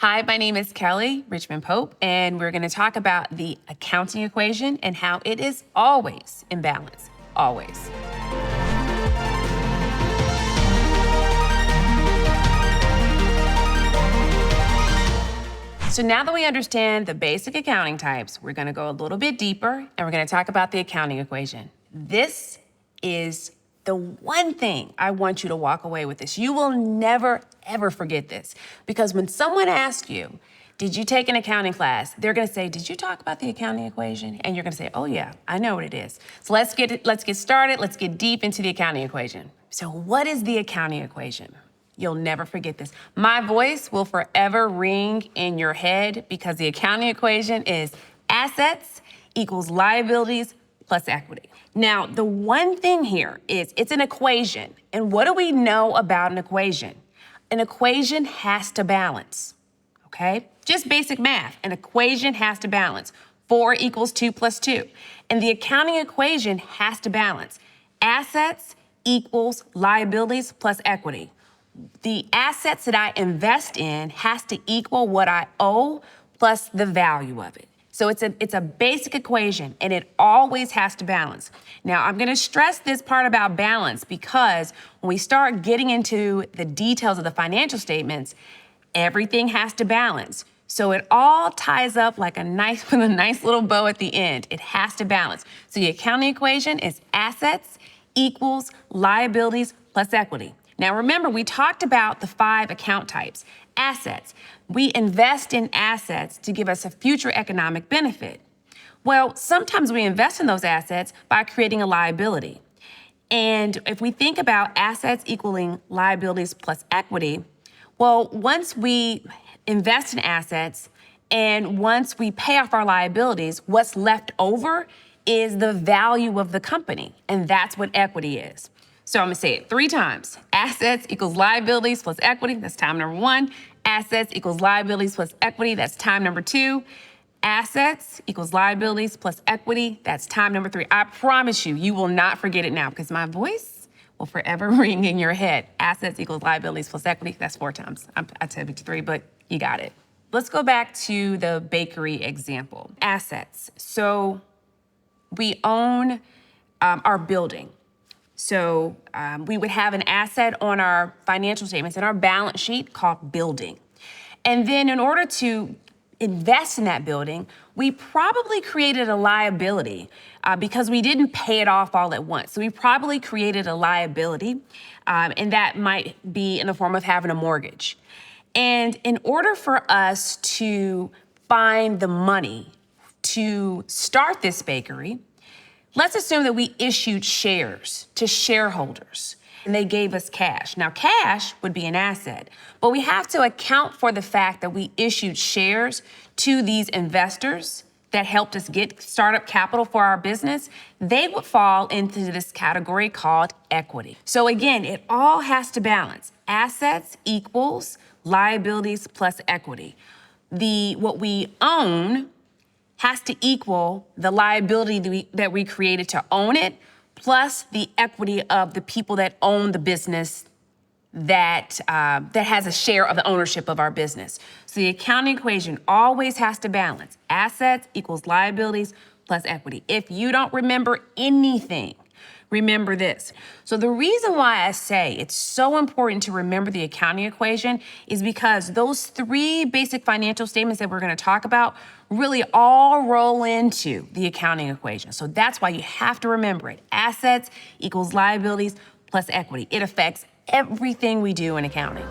Hi, my name is Kelly Richmond Pope, and we're going to talk about the accounting equation and how it is always in balance, always. So now that we understand the basic accounting types, we're going to go a little bit deeper, and we're going to talk about the accounting equation. This is the one thing I want you to walk away with this. You will never, ever forget this. Because when someone asks you, did you take an accounting class? They're gonna say, did you talk about the accounting equation? And you're gonna say, oh yeah, I know what it is. So let's get started. Let's get deep into the accounting equation. So what is the accounting equation? You'll never forget this. My voice will forever ring in your head because the accounting equation is assets equals liabilities plus equity. Now, the one thing here is it's an equation. And what do we know about an equation? An equation has to balance, okay? Just basic math. An equation has to balance. 4 equals 2 plus 2. And the accounting equation has to balance. Assets equals liabilities plus equity. The assets that I invest in has to equal what I owe plus the value of it. So it's a basic equation, and it always has to balance. Now, I'm gonna stress this part about balance because when we start getting into the details of the financial statements, everything has to balance. So it all ties up like with a nice little bow at the end. It has to balance. So the accounting equation is assets equals liabilities plus equity. Now remember, we talked about the 5 account types. Assets. We invest in assets to give us a future economic benefit. Well, sometimes we invest in those assets by creating a liability. And if we think about assets equaling liabilities plus equity, well, once we invest in assets and once we pay off our liabilities, what's left over is the value of the company. And that's what equity is. So I'm gonna say it 3 times. Assets equals liabilities plus equity, that's time number 1. Assets equals liabilities plus equity, that's time number 2. Assets equals liabilities plus equity, that's time number 3. I promise you, you will not forget it now because my voice will forever ring in your head. Assets equals liabilities plus equity, that's 4 times. I said it to 3, but you got it. Let's go back to the bakery example. Assets, so we own our building. So we would have an asset on our financial statements in our balance sheet called building. And then in order to invest in that building, we probably created a liability because we didn't pay it off all at once. So we probably created a liability, and that might be in the form of having a mortgage. And in order for us to find the money to start this bakery, let's assume that we issued shares to shareholders and they gave us cash. Now, cash would be an asset, but we have to account for the fact that we issued shares to these investors that helped us get startup capital for our business. They would fall into this category called equity. So again, it all has to balance. Assets equals liabilities plus equity. What we own has to equal the liability that we created to own it, plus the equity of the people that own the business that has a share of the ownership of our business. So the accounting equation always has to balance. Assets equals liabilities plus equity. If you don't remember anything, remember this. So the reason why I say it's so important to remember the accounting equation is because those 3 basic financial statements that we're going to talk about really all roll into the accounting equation. So that's why you have to remember it. Assets equals liabilities plus equity. It affects everything we do in accounting.